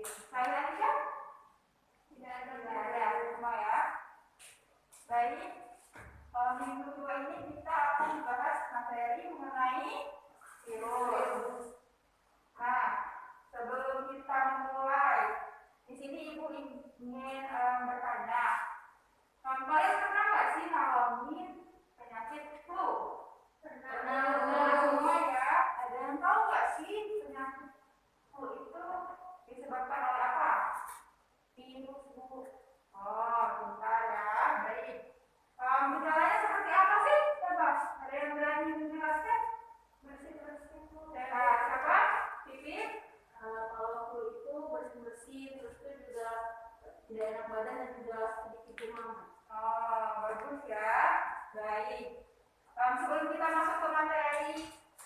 Saya lagi ya? Tidak ada semua ya. Baik, minggu kedua ini kita akan membahas materi mengenai virus. Nah, sebelum kita memulai, di sini Ibu ingin bertanya, kalian pernah nggak sih ngalamin penyakit flu? Pernah semua ya. Ada yang tahu nggak sih penyakit flu itu disebabkan oleh apa? Virus flu. Oh, pintar ya. Baik. Gejalanya seperti apa sih? Coba, ada yang berani menjelaskan? Bersih-bersih flu. Siapa? Pipit? Kalau flu itu bersih-bersih, terus itu juga tidak enak badan dan juga sedikit demam. Oh, bagus ya. Baik. Sebelum kita masuk ke materi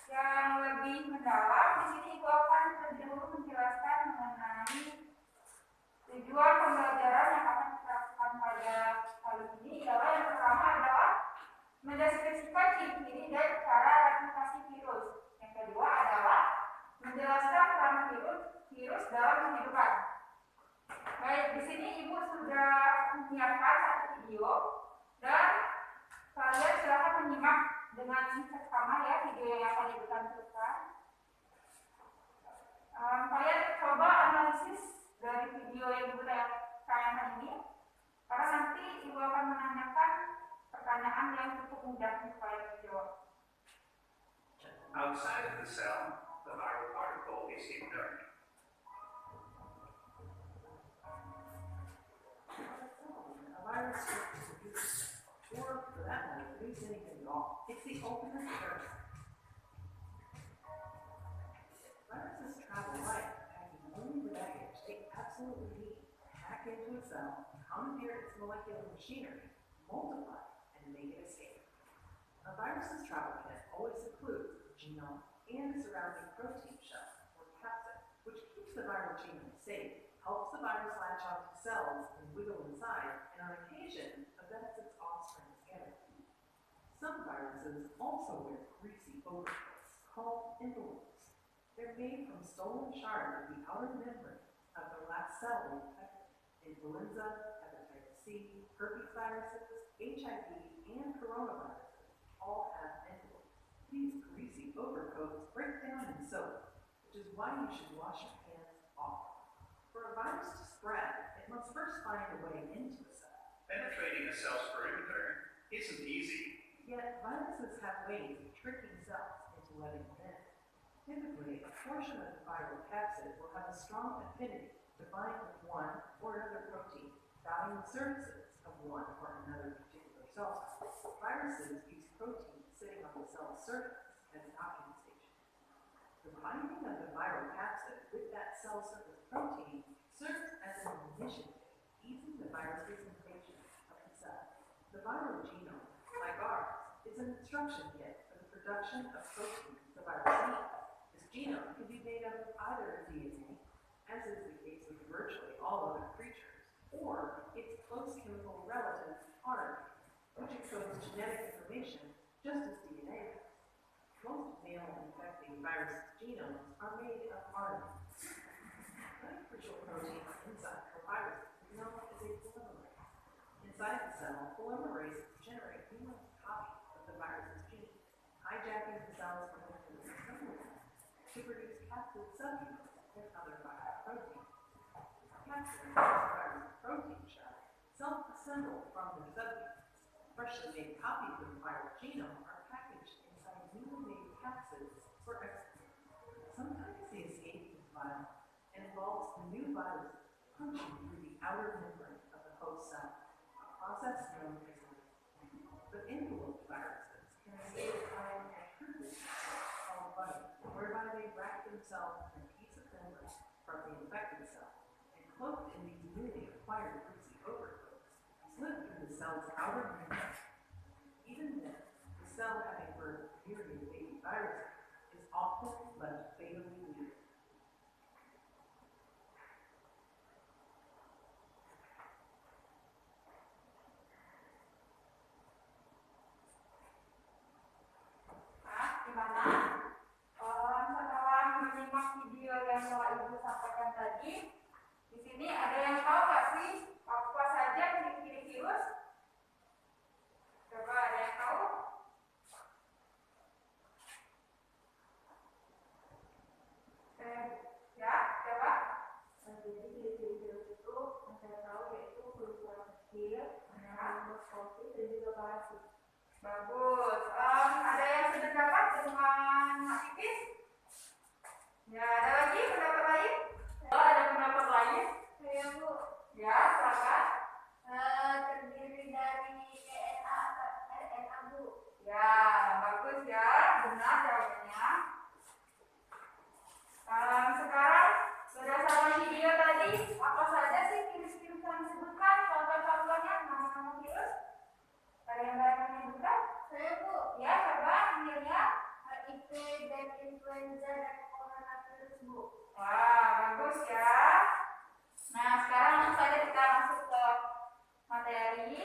yang lebih mendalam, di sini Ibu akan terlebih dahulu menjelaskan mengenai tujuan pembelajaran yang akan kita lakukan pada kali ini adalah yang pertama adalah mendeskripsikan ciri-ciri dan cara replikasi virus. Yang kedua adalah menjelaskan peran virus dalam kehidupan. Baik, di sini Ibu sudah menyiapkan satu video dan kalian silakan menyimak dengan seksama ya video yang akan Ibu tampilkan. Kalian coba analisis dari video yang Ibu tayangkan ini, karena nanti Ibu akan menanyakan pertanyaan yang cukup mudah supaya dijawab. Outside of the cell, the viral particle is inert. A virus doesn't produce, or for that matter, produce anything at all. It's the ultimate parasite. Viruses travel light, packing only the baggage they absolutely need to hack into a cell, commandeer its molecular machinery, multiply, and make it escape. A virus's travel kit always includes the genome and the surrounding protein shell, or capsid, which keeps the viral genome safe, helps the virus latch onto cells and wiggle inside, and on occasion, abets its offspring together. Some viruses also wear greasy overcoats, called envelopes. They're made from stolen shards of the outer membrane of the last cell infected. Influenza, hepatitis C, herpes viruses, HIV, and coronaviruses all have envelopes. These greasy overcoats break down in soap, which is why you should wash your hands often. For a virus to spread, it must first find a way into a cell. Penetrating a cell's perimeter isn't easy. Yet viruses have ways of tricking cells into letting them in. Typically, a portion of the viral capsid will have a strong affinity to bind with one or another protein, bounding the surfaces of one or another particular cell. Viruses use proteins sitting on the cell's surface as docking stations. The binding of the viral capsid with that cell surface protein serves as an initiative, easing the virus's invasion of the cell. The viral genome, like ours, is an instruction kit for the production of proteins the virus needs. This genome can be made up of either DNA, as is the case with virtually all other creatures, or its close chemical relative, RNA, which encodes genetic information just as DNA does. Most male-infecting virus genomes are made of RNA. Another crucial protein inside the virus is known as a polymerase. Inside the cell, polymerases generate numerous copies of the virus's gene, hijacking the cell's molecular assembly to produce capsid subunits and other viral proteins. Capsids, virus protein shell, self-assemble from their subunits. Freshly made copies of the viral genome are packaged inside newly made capsids for export. Sometimes the escape is violent and involves the new virus punching through the outer membrane of the host cell, a process known as lysis. But enveloped viruses can escape by a privileged process called budding, whereby they wrap themselves in a piece of membrane from the infected cell and cloaked in these newly acquired greasy overcoats, slip through the cell's outer membrane. Even then, the cell having birthed a myriad baby viruses is often left fatally weak. Gimana? Setelah menyimak video yang telah Ibu sampaikan tadi, kecil, mikroskopis, dan juga parasit. Bagus. Ada yang sependapat dengan Mak Pipis? Ya, ada lagi pendapat lain? Oh, ada pendapat lain? Saya Bu, Ya, silakan. terdiri dari DNA atau RNA Bu. Ya, bagus ya. Benar jawabannya. Sekarang berdasarkan video tadi, apa saja sih virus-virus yang disebutkan? Contoh-contohnya nama-nama virus? Ada yang berani menyebutkan? Saya Bu, Ya, coba intinya. HIV dan influenza dan coronavirus Bu. Wah, bagus ya. Nah, sekarang langsung saja kita masuk ke materi.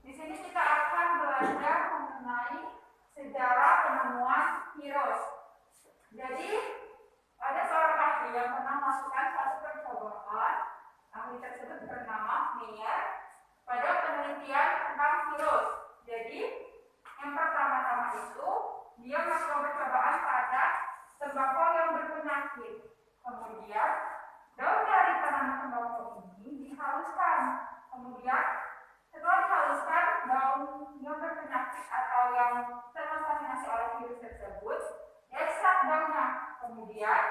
Di sini kita akan belajar mengenai sejarah penemuan virus. Jadi, ada seorang ahli yang pernah melakukan suatu percobaan. Ahli tersebut bernama Meyer pada penelitian tentang virus. Jadi, yang pertama-tama itu dia melakukan percobaan pada tembakau yang berpenyakit. Kemudian daun dari tanaman tembakau ini dihaluskan. Kemudian setelah dihaluskan, daun yang berpenyakit atau yang terkontaminasi oleh virus tersebut diekstrak daunnya. Kemudian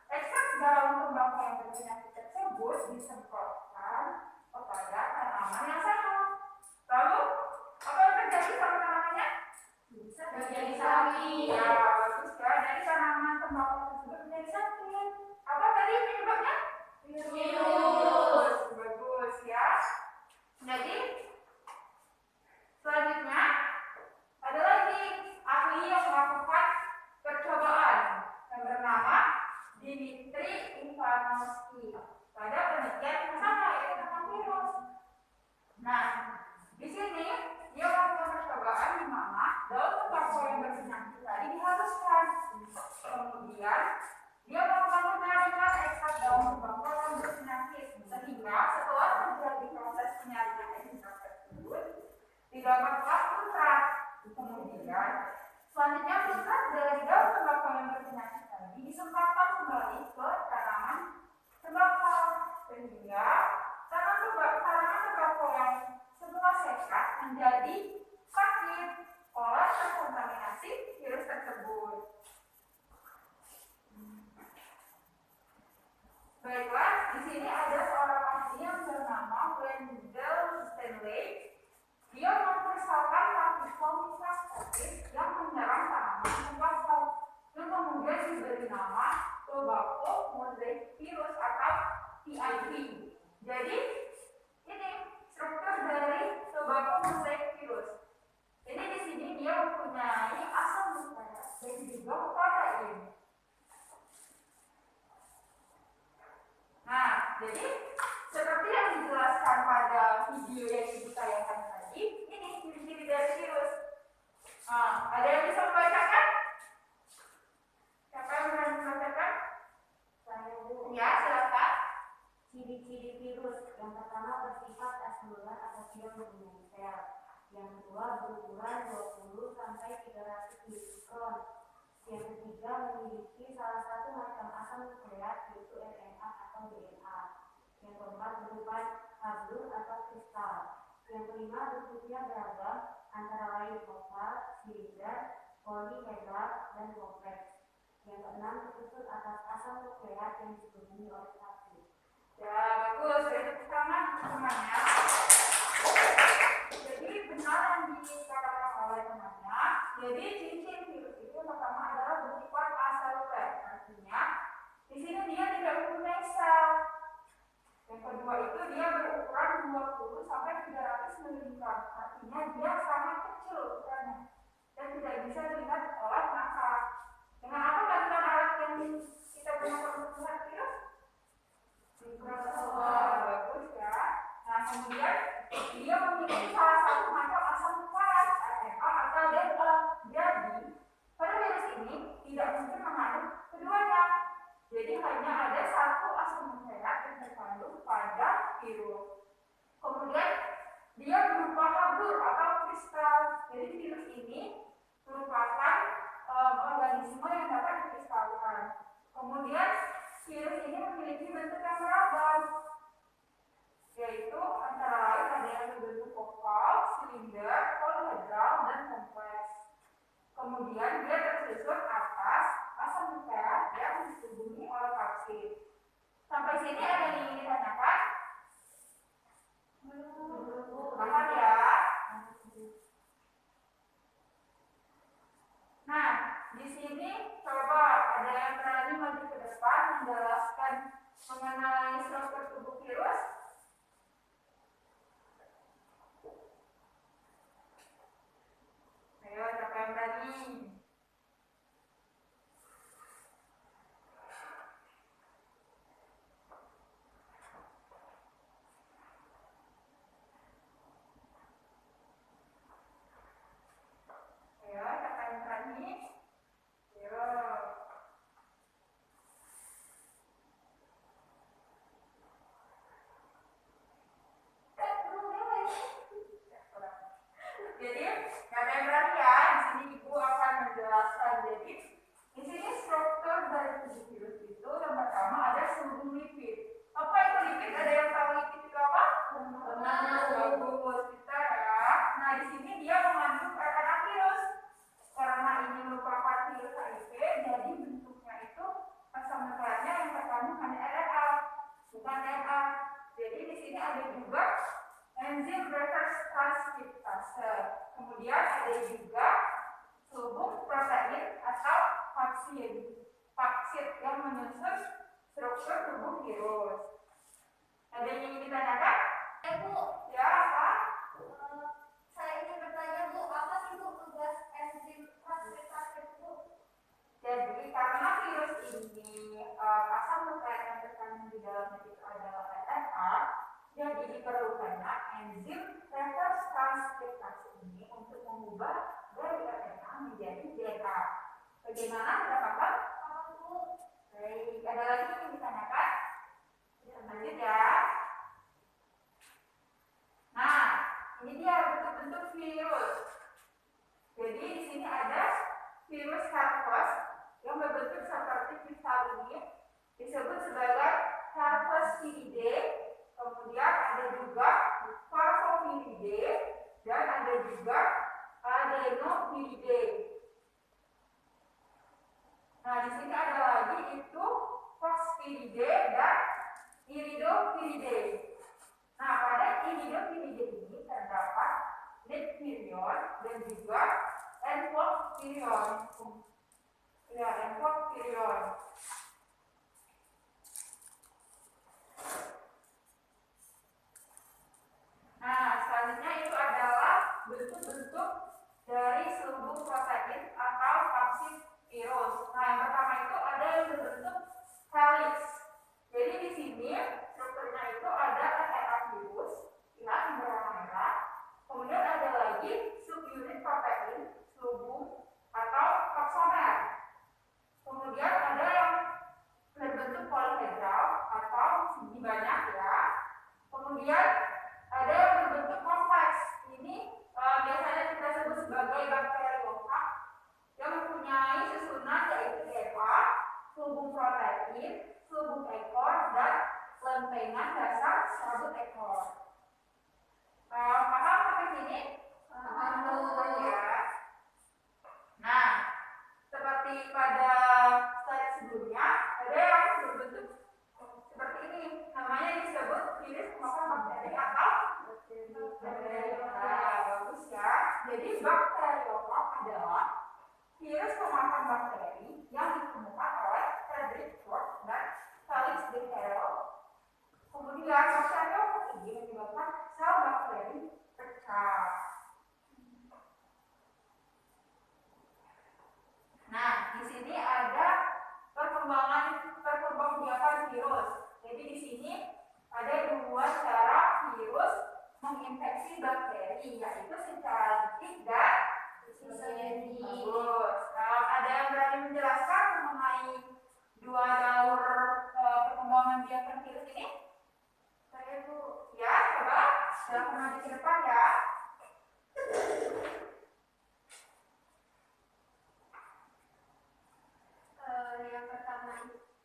ekstrak daun tembakau yang berpenyakit tersebut disemprotkan kepada tanaman yang sehat. Lalu apa yang terjadi sama tanamannya? Bisa Menjadi sakit. Ya, bagus ya. Dari tanaman tembakau tersebut menjadi sakit. Apa tadi penyebabnya? Virus. Bagus ya. Jadi selanjutnya ada lagi ahli yang melakukan percobaan yang bernama Dimitri Ivanovsky pada penelitian yang sama yaitu tentang virus. Nah, di sini dia melakukan percobaan di mana daun tembakau yang berpenyakit tadi dihaluskan. Kemudian dia melakukan penyaringan ekstrak daun tembakau yang berpenyakit sehingga setelah terjadi proses penyaringan ekstrak tersebut didapatkan putrat. Kemudian selanjutnya putrat dari daun tembakau yang berpenyakit tadi disemprotkan kembali ke tanaman tembakau sehingga tanaman tembakau yang semula sehat menjadi sakit oleh terkontaminasi virus tersebut. Baiklah, di sini ada seorang ahli yang bernama Wendell Stanley. Dia mempersoalkan partikel mikroskopis yang menyerang tanaman tembakau yang kemudian diberi nama tobacco mosaic virus atau TIV. Jadi ini struktur dari tobacco mosaic virus. Jadi di sini dia mempunyai asam nukleat dan juga protein. Nah, jadi seperti yang dijelaskan pada video yang ibu tayangkan tadi, ini ciri-ciri dari virus. Nah, ada yang bisa membacakan? Siapa yang berani membacakan? Saya Bu. Ya, silakan. Ciri-ciri virus yang pertama bersifat aseluler atau tidak mempunyai sel. Yang kedua berukuran 20 sampai 300 mikron. Yang ketiga memiliki salah satu macam asam nukleat yaitu RNA atau DNA. Yang keempat berupa hablum atau kristal. Yang kelima bentuknya beragam antara lain oval, silinder, polihedral, dan kompleks. Yang keenam tersusun atas asam nukleat yang dikelilingi oleh kapsul. Ya, bagus. Dari tepuk tangan temannya. Jadi benar yang dikatakan oleh temannya. Jadi ciri-ciri virus itu pertama adalah bersifat aseluler. Artinya di sini dia tidak mempunyai sel. Yang kedua itu dia berukuran 20 sampai 300 mg. Artinya dia sangat kecil ukurannya dan tidak bisa dilihat oleh mata. Dengan apa bantuan alat yang kita gunakan untuk melihat virus? Mikroskop. Bagus ya. Nah, kemudian dia memiliki salah satu macam asam nukleat RNA atau DNA. Jadi memiliki bentuk yang beragam, yaitu antara lain ada yang berbentuk oval, silinder, polihedral, dan kompleks. Kemudian dia tersusun atas asam nukleat yang dihubungi oleh vaksin. Sampai sini ada yang ingin ditanyakan? Paham ya? Nah, di sini coba ada yang berani maju ke depan menjelaskan mengenai struktur tubuh virus. Ayo, siapa yang berani? Ayo, siapa yang berani? Ayo. Jadi, siapa yang berani ya? Di sini Ibu akan menjelaskan. Jadi, di sini struktur dari tubuh virus itu yang pertama ada selubung lipid. Apa itu lipid? Ada yang tahu lipid itu apa? Benar, bagus. Kita ya. Nah, di sini dia mengandung RNA virus. Karena ini merupakan virus HIV, jadi bentuknya itu asam nukleatnya yang terkandung hanya RNA, bukan DNA. Jadi di sini ada juga enzim reverse transkriptase. Kemudian ada juga selubung protein atau vaksin yang menyusun struktur tubuh virus. Ada yang ingin ditanyakan? Bu, Ya, apa? saya ingin bertanya Bu, apa sih Bu tugas enzim transkriptase Bu? Jadi karena virus ini asam nukleat yang terkandung di dalamnya itu adalah RNA, jadi diperlukannya enzim reverse transkriptase ini untuk mengubah dari RNA menjadi DNA. Bagaimana? Tidak apa-apa? Bu, Baik, ada lagi yang ditanyakan? Lanjut ya. Nah, ini dia bentuk-bentuk virus. Jadi di sini ada virus herpes yang berbentuk seperti kristal ini, disebut sebagai herpesviridae. Kemudian ada juga parvoviridae dan ada juga adenoviridae. Nah, di sini ada lagi itu Foxviridae dan Iridoviridae. Nah, pada Iridoviridae ini terdapat Lead-virion dan juga Enfolk-virion. Ya, Enfolk-virion. Nah, selanjutnya itu adalah bentuk-bentuk dari selubung protein atau vaksin virus. Nah, yang pertama itu ada yang berbentuk helix. Jadi di sini strukturnya itu ada RNA virus, ya, yang berwarna merah. Kemudian ada lagi subunit protein, selubung atau toxomer. Kemudian ada yang berbentuk polihedral atau segi banyak ya. Kemudian ada yang berbentuk kompleks. Ini biasanya kita sebut sebagai bakteriofag yang mempunyai susunan yaitu DNA, selubung protein, selubung ekor, dan lempengan dasar serabut ekor. Paham sampai sini? Paham ya. Nah, seperti pada slide sebelumnya, ada yang berbentuk seperti ini. Namanya disebut virus pemakan bakteri atau bakteri. Nah, bagus ya. Jadi bakteriofag adalah virus pemakan bakteri yang ditemukan oleh Frederick Ford dan Felix de Hero. Kemudian bakteriofag ini menyebabkan sel bakteri pecah. Nah, di sini ada perkembangbiakan virus. Jadi di sini ada dua cara virus menginfeksi bakteri, yaitu secara lipid dan Isogenik. bagus. Ada yang berani menjelaskan mengenai dua jalur perkembangan biakan virus ini? Saya Bu, Ya, coba silakan maju ke depan ya. yang pertama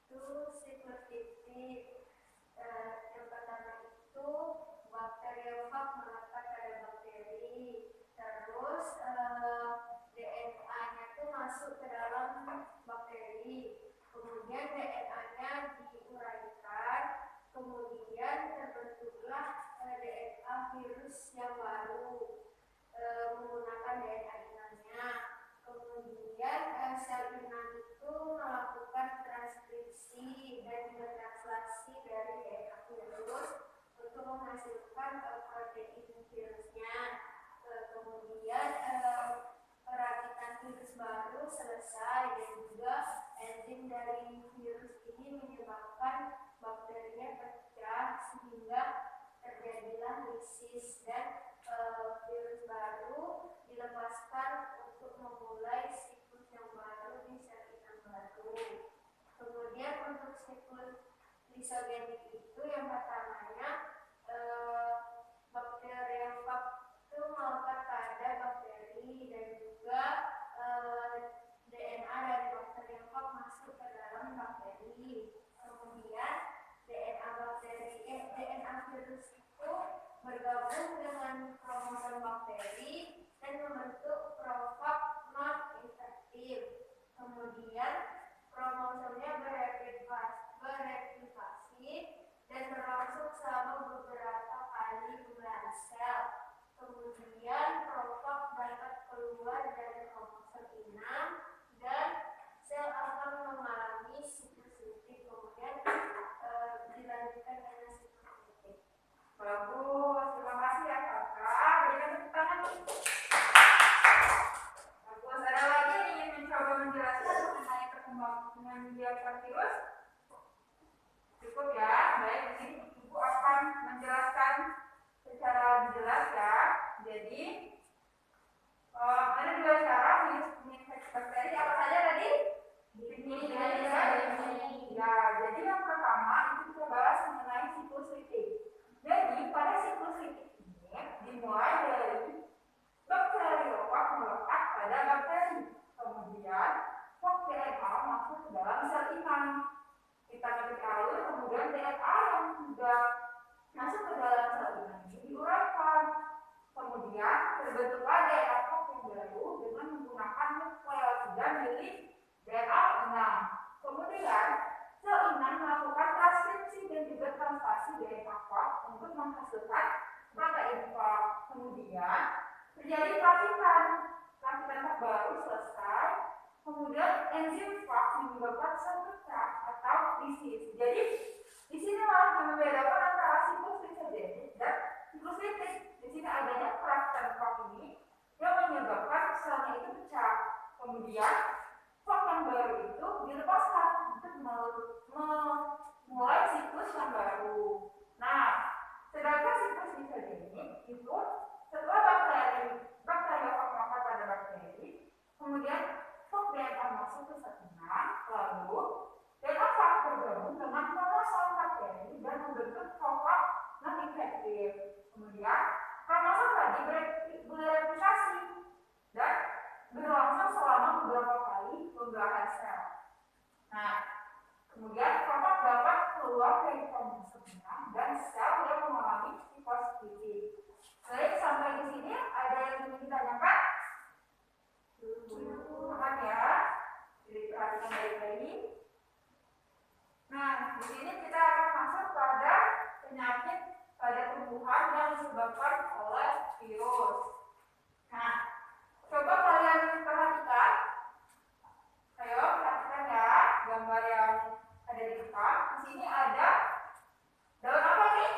itu siklus titik. Yang pertama itu bakteriofag melekat pada bakteri. Terus DNA-nya tuh masuk ke dalam bakteri. Kemudian DNA-nya diuraikan. Kemudian terbentuklah DNA virus yang baru menggunakan DNA inangnya. Kemudian sel inang itu melakukan transkripsi dan juga translasi dari DNA virus untuk menghasilkan protein virusnya. Kemudian perakitan virus baru selesai dan juga enzim dari virus ini menyebabkan bakterinya pecah sehingga terjadilah lisis dan virus baru dilepaskan untuk memulai siklus yang baru di sel inang baru. Kemudian untuk siklus lisogenik itu yang pertamanya bakteriofag itu melekat pada bakteri dan juga DNA dari bakteriofag masuk ke dalam bakteri. Kemudian DNA virus itu bergabung dengan kromosom bakteri dan membentuk profag non infektif. Kemudian kromosomnya bereplikasi dan berlangsung selama beberapa kali bulan sel. Kemudian profag dapat keluar dari kromosom inang dan sel akan mengalami siklus titik. Kemudian dilanjutkan dengan siklus titik. Bagus, terima kasih ya kakak. Berikan tepuk tangan nih. Bagus, ada lagi yang ingin mencoba menjelaskan mengenai perkembangan biakan virus? Cukup ya. Baik, di sini ibu akan menjelaskan secara jelas ya. Jadi ada dua cara menginfeksi bakteri. Apa saja tadi? Ya, jadi yang pertama itu kita bahas mengenai siklus litik. Jadi pada siklus litik ini dimulai dari bakteriofag melekat pada bakteri. Kemudian fag DNA masuk ke dalam sel inang. Kita ketik alur, kemudian DNA yang sudah masuk ke dalam sel inang ini diuraikan. Kemudian terbentuklah DNA fag yang baru dengan menggunakan nukleosida milik DNA inang. Kemudian sel inang melakukan transkripsi dan juga translasi DNA fag untuk menghasilkan protein fag. Kemudian terjadi perakitan fag baru selesai. Kemudian enzim fag menyebabkan sel pecah atau lisis. Jadi di sinilah yang membedakan antara siklus lisogenik dan siklus litik. Di sini adanya perakitan fag ini yang menyebabkan selnya itu pecah. Kemudian fag yang baru itu dilepaskan untuk memulai siklus yang baru. Nah, sedangkan siklus lisogenik itu setelah bakteriofag melekat pada bakteri, kemudian fag DNA masuk ke sel inang, lalu DNA fag bergabung dengan kromosom bakteri dan membentuk profag non infektif. Kemudian kromosom tadi bereplikasi dan berlangsung selama beberapa kali pembuahan sel. Nah, kemudian profag dapat keluar dari kromosom inang dan sel yang mengalami siklus titik. Baik, sampai di sini ada yang ingin ditanyakan? Tahan ya. Jadi perhatikan baik-baik. Nah, di sini kita akan masuk pada penyakit pada tumbuhan yang disebabkan oleh virus. Nah, coba kalian perhatikan. Ayo perhatikan ya gambar yang ada di depan. Di sini ada daun apa ini?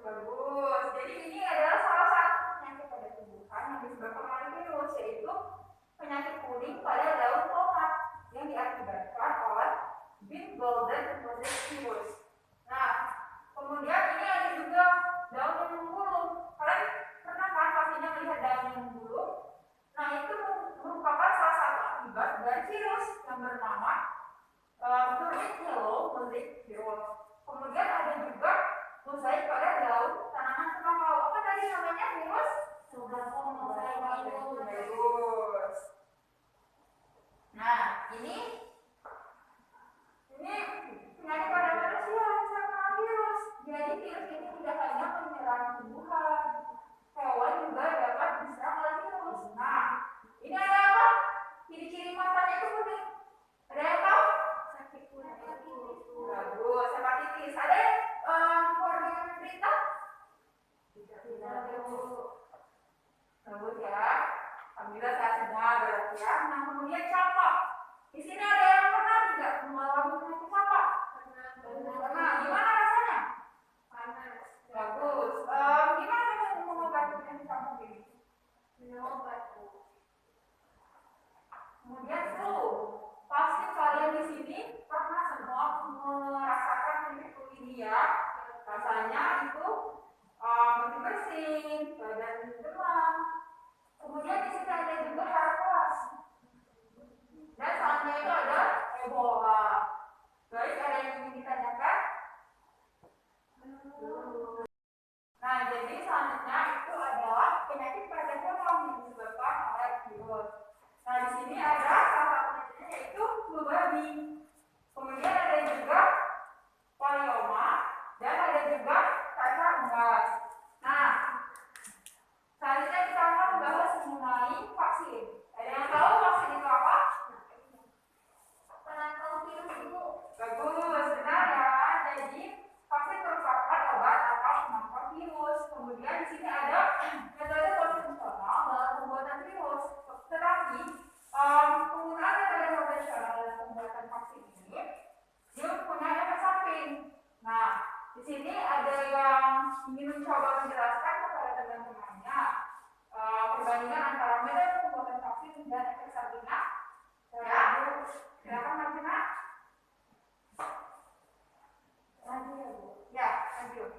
Bagus. Jadi ini adalah salah satu penyakit pada tumbuhan yang disebabkan oleh virus, yaitu penyakit kuning pada daun tomat yang diakibatkan oleh Bean Golden Mosaic virus. Nah, kemudian ini ada juga daun yang menggulung. Kalian pernah kan pastinya melihat daun yang menggulung? Nah, itu merupakan salah satu akibat dari virus yang bernama Turkic Yellow Mosaic virus. Kemudian ada juga mosaik pada daun tanaman tembakau. Apa tadi namanya virus? Virus. Nah, ini babi. Kemudian ada juga polioma dan ada juga cacar monyet. Nah, selanjutnya kita akan membahas mengenai vaksin. Ada yang tahu vaksin itu apa? Penangkal virus itu. Bagus, benar ya. Jadi vaksin merupakan obat atau penangkal virus. Kemudian di sini ada metode konvensional dalam pembuatan virus. Tetapi penggunaan metode konvensional dalam pembuatan vaksin ini dia mempunyai efek samping. Nah, di sini ada yang ingin mencoba menjelaskan kepada teman-temannya perbandingan antara metode pembuatan vaksin dan efek sampingnya. Ya, silakan Martina. Lanjut ya, Bu. Ya, lanjut.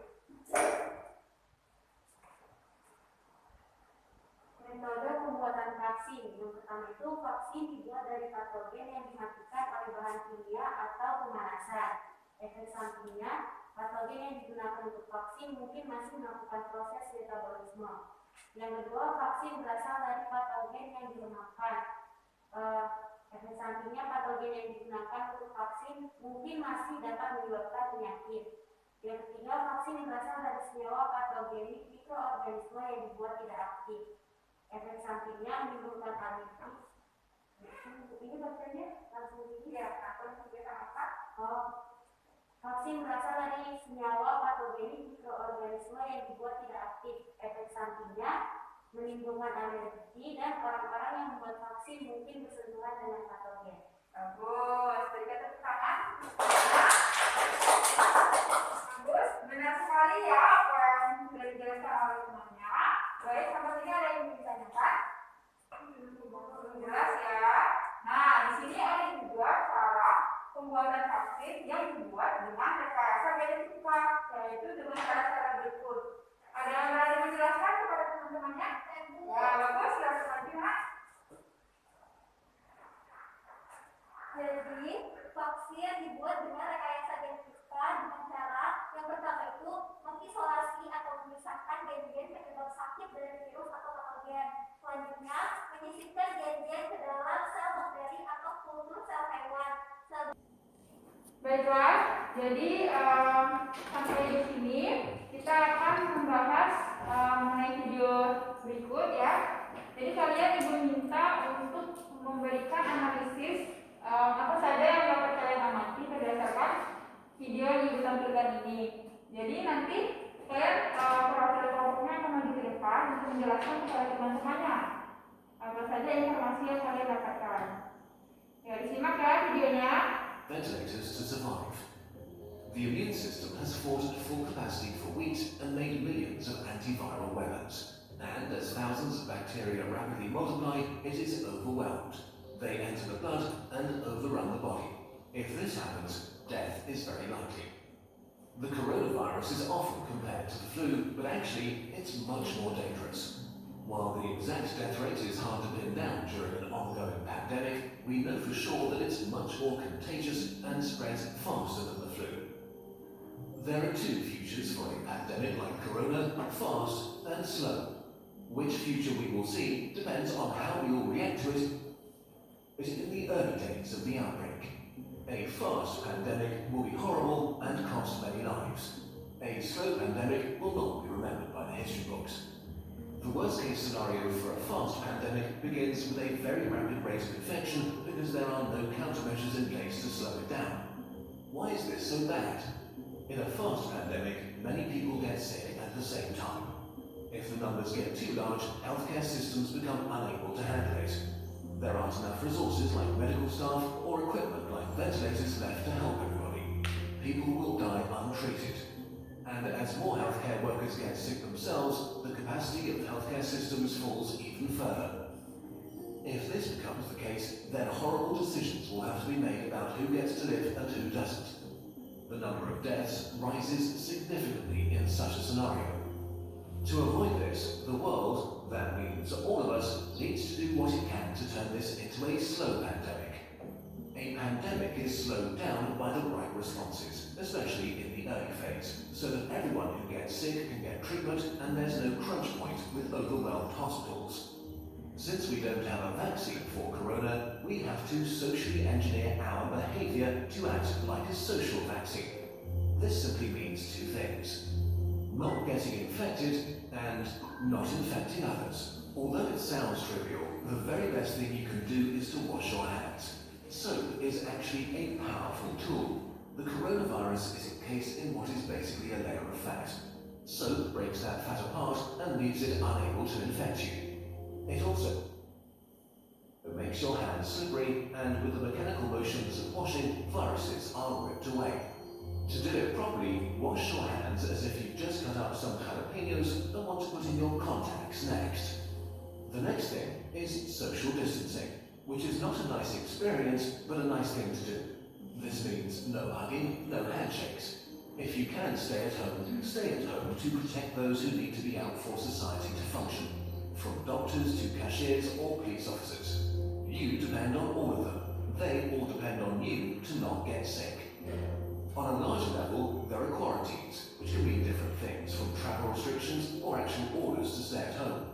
Metode pembuatan vaksin. Yang pertama itu vaksin dibuat dari patogen yang dimatikan oleh bahan kimia atau pemanasan. Efek sampingnya, patogen yang digunakan untuk vaksin mungkin masih melakukan proses metabolisme. Yang kedua, vaksin berasal dari patogen yang dilemahkan. Efek sampingnya, patogen yang digunakan untuk vaksin mungkin masih dapat menyebabkan penyakit. Yang ketiga, vaksin berasal dari senyawa patogenik mikroorganisme yang dibuat tidak aktif. Efek sampingnya menimbulkan alergi. Ini bacanya langsung ini Ya, atau kegiatan apa? Vaksin berasal dari senyawa patogenik mikroorganisme yang dibuat tidak aktif. Efek sampingnya menimbulkan alergi dan orang-orang yang membuat vaksin mungkin bersentuhan dengan patogen. Bagus, berikan tepuk tangan. Bagus, benar sekali ya apa yang sudah dijelaskan oleh temannya. Baik, sampai sini ada yang ingin ditanyakan? Jelas ya. Nah, di sini ada juga cara pembuatan vaksin yang dibuat dengan rekayasa genetika, yaitu dengan cara-cara berikut. Ada yang berani menjelaskan kepada teman-temannya? Ya, bagus, silakan Martina. Jadi, vaksin dibuat dengan rekayasa genetika dengan cara yang pertama itu mengisolasi atau memisahkan gen-gen penyebab sakit dari virus atau patogen. Selanjutnya, menyisipkan gen-gen ke dalam sel bakteri atau kultur sel hewan. Baiklah, jadi sampai di sini kita akan membahas mengenai video berikut ya. Jadi kalian ibu minta untuk memberikan analisis apa saja yang dapat kalian amati berdasarkan video yang ibu tampilkan ini. Jadi nanti kalian perwakilan kelompoknya akan maju ke depan untuk menjelaskan kepada teman-temannya apa saja informasi yang kalian dapatkan. Ya, disimak ya videonya. Ventilators to survive. The immune system has fought at full capacity for weeks and made millions of antiviral weapons. And as thousands of bacteria rapidly multiply, it is overwhelmed. They enter the blood and overrun the body. If this happens, death is very likely. The coronavirus is often compared to the flu, but actually it's much more dangerous. While the exact death rate is hard to pin down during an ongoing pandemic, we know for sure that it's much more contagious and spreads faster than the flu. There are two futures for a pandemic like corona, fast and slow. Which future we will see depends on how we all react to it. Is it in the early days of the outbreak? A fast pandemic will be horrible and cost many lives. A slow pandemic will not be remembered by the history books. The worst case scenario for a fast pandemic begins with a very rapid rate of infection because there are no countermeasures in place to slow it down. Why is this so bad? In a fast pandemic, many people get sick at the same time. If the numbers get too large, healthcare systems become unable to handle it. There aren't enough resources like medical staff or equipment like ventilators left to help everybody. People will die untreated. And as more healthcare workers get sick themselves, the capacity of healthcare systems falls even further. If this becomes the case, then horrible decisions will have to be made about who gets to live and who doesn't. The number of deaths rises significantly in such a scenario. To avoid this, the world, that means all of us, needs to do what it can to turn this into a slow pandemic. A pandemic is slowed down by the right responses, especially in the early phase, so that everyone who gets sick can get treatment and there's no crunch point with overwhelmed hospitals. Since we don't have a vaccine for corona, we have to socially engineer our behavior to act like a social vaccine. This simply means two things: not getting infected and not infecting others. Although it sounds trivial, the very best thing you can do is to wash your hands. Soap is actually a powerful tool. The coronavirus is encased in what is basically a layer of fat. Soap breaks that fat apart and leaves it unable to infect you. It also makes your hands slippery, and with the mechanical motions of washing, viruses are ripped away. To do it properly, wash your hands as if you've just cut up some jalapenos and want to put in your contacts next. The next thing is social distancing, which is not a nice experience, but a nice thing to do. This means no hugging, no handshakes. If you can stay at home to protect those who need to be out for society to function, from doctors to cashiers or police officers. You depend on all of them. They all depend on you to not get sick. On a larger level, there are quarantines, which can mean different things, from travel restrictions or actual orders to stay at home.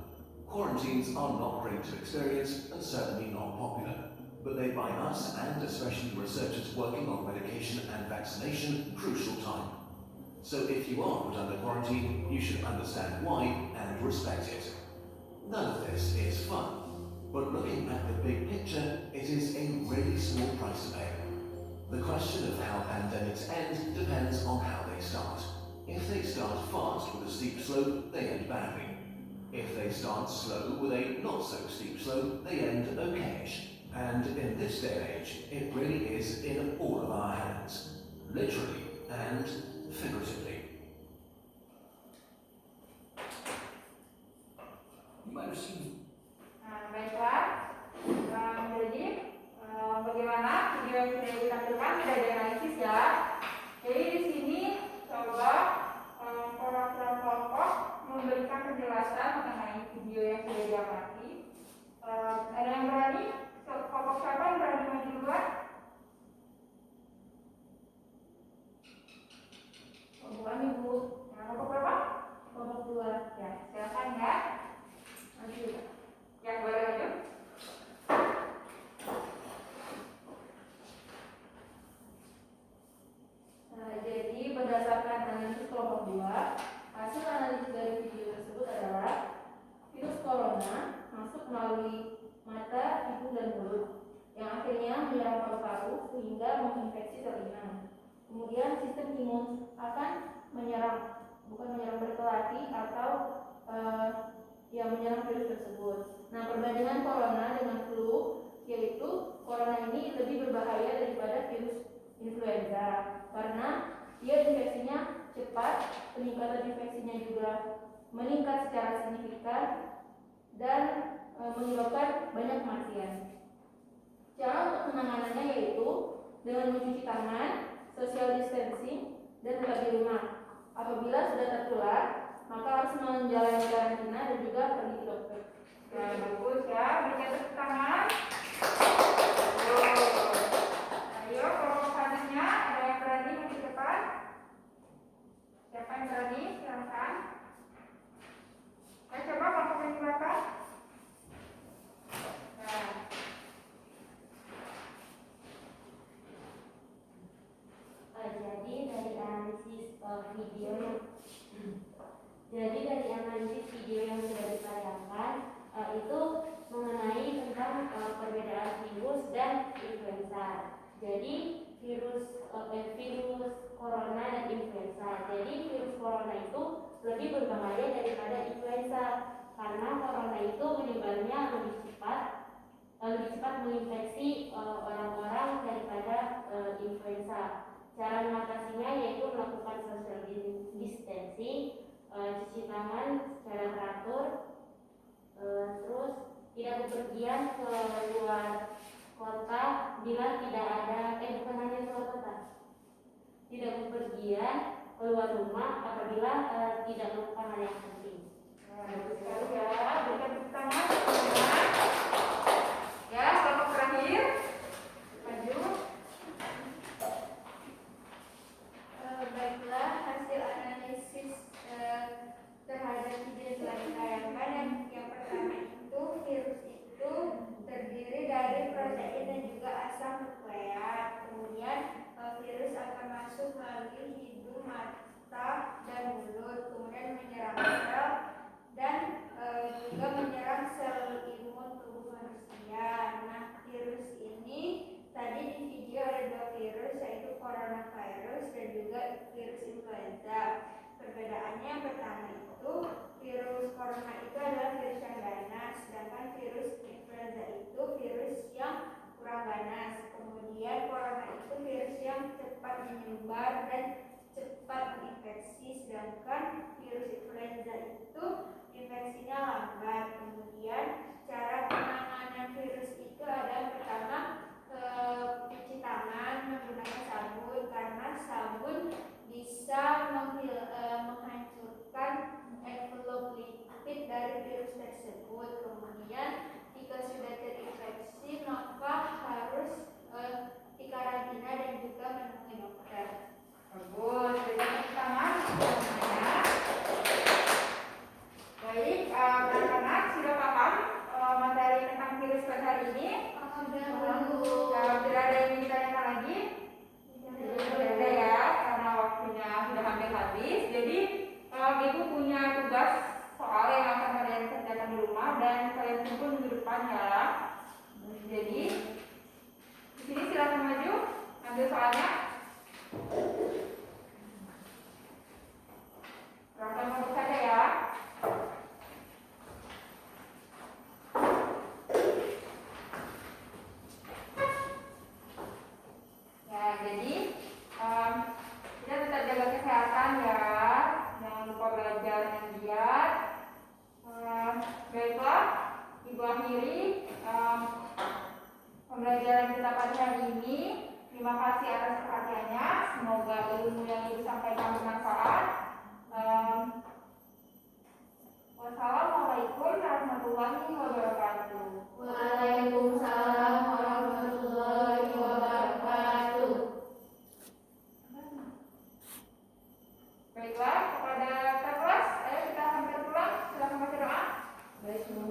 Quarantines are not great to experience and certainly not popular, but they buy us, and especially researchers working on medication and vaccination, crucial time. So if you are put under quarantine, you should understand why and respect it. None of this is fun, but looking at the big picture, it is a really small price to pay. The question of how pandemics end depends on how they start. If they start fast with a steep slope, they end badly. If they start slow with a not so steep slope, they end okayish. And in this day and age, it really is in all of our hands, literally and figuratively. You might have seen. Baiklah, jadi bagaimana video yang sudah ditampilkan sudah dianalisis ya. Jadi di sini coba perwakilan kelompok memberikan penjelasan mengenai video yang sudah diamati. Ada yang berani? Kelompok siapa yang berani maju duluan? Kelompok Ibu. Kelompok berapa? Kelompok 2. Ya, silakan ya. Maju. Yang boleh maju? Jadi berdasarkan analisis kelompok 2, hasil analisis dari video tersebut adalah virus corona masuk melalui mata, hidung, dan mulut, yang akhirnya menyerang paru-paru sehingga menginfeksi sel inang. Kemudian sistem imun akan bukan menyerang berkelahi atau yang menyerang virus tersebut. Nah, perbandingan corona dengan flu, yaitu corona ini lebih berbahaya daripada virus influenza karena dia infeksinya cepat, peningkatan infeksinya juga meningkat secara signifikan dan menyebabkan banyak kematian. Cara untuk penanganannya yaitu dengan mencuci tangan, social distancing, dan tetap di rumah. Apabila sudah tertular, maka harus menjalani karantina dan juga pergi ke dokter. Ya, bagus ya. Berikan tepuk tangan. Ayo, kelompok selanjutnya ada yang berani di depan? Siapa yang berani? Silakan. Coba kelompok yang di belakang. Jadi dari analisis video yang sudah ditayangkan itu mengenai tentang perbedaan virus dan influenza. Jadi virus corona dan influenza. Jadi virus corona itu lebih berbahaya daripada influenza karena corona itu menyebarnya lebih cepat menginfeksi orang-orang daripada influenza. Cara mengatasinya yaitu melakukan social distancing, cuci tangan secara teratur, terus tidak bepergian ke luar kota bila tidak ada bukan hanya keluar kota, tidak bepergian keluar rumah apabila tidak melakukan hal yang penting. Bagus sekali ya, berikan tepuk tangan. Ya, kelompok terakhir, maju. Baiklah, hasil analisis terhadap video yang telah ditayangkan, yang pertama itu virus itu manusia. Nah, virus ini tadi di video ada 2 virus, yaitu coronavirus dan juga virus influenza. Perbedaannya yang pertama itu virus corona itu adalah virus yang ganas, sedangkan virus influenza itu virus yang kurang ganas. Kemudian corona itu virus yang cepat menyebar dan cepat menginfeksi, sedangkan virus influenza itu infeksinya lambat. Kemudian cara penanganan virus itu adalah pertama cuci tangan menggunakan sabun, karena sabun bisa menghancurkan envelop lipid dari virus tersebut. Kemudian jika sudah terinfeksi maka harus dikarantina dan juga menemui dokter. Bagus, jadi tangan semuanya. Baik, anak-anak sudah paham materi tentang virus pada hari ini? Tidak ada yang ditanyakan lagi? Tidak ada ya, karena waktunya sudah hampir habis. Jadi ibu punya tugas soal yang akan kalian kerjakan di rumah dan kalian tunggu minggu depan ya. Jadi di sini silakan maju, ambil soalnya. Silakan masuk saja ya. Ya, jadi kita tetap jaga kesehatan ya, jangan lupa belajar yang giat. Baiklah, ibu akhiri pembelajaran kita pada hari ini. Terima kasih atas perhatiannya. Semoga ilmu yang ibu sampaikan bermanfaat. Wassalamualaikum warahmatullahi wabarakatuh. Waalaikumsalam warahmatullahi wabarakatuh. Baiklah, kepada kelas, ayo kita sampai pulang. Silakan baca doa. Baik, Bu.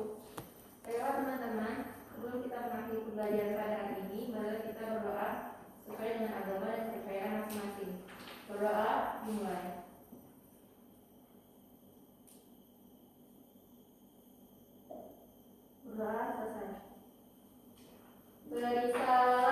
Baiklah teman-teman, sebelum kita mengakhiri pembelajaran pada hari ini, marilah kita berdoa sesuai dengan agama dan kepercayaan masing-masing. Berdoa dimulai. Berdoa selesai. Beri salam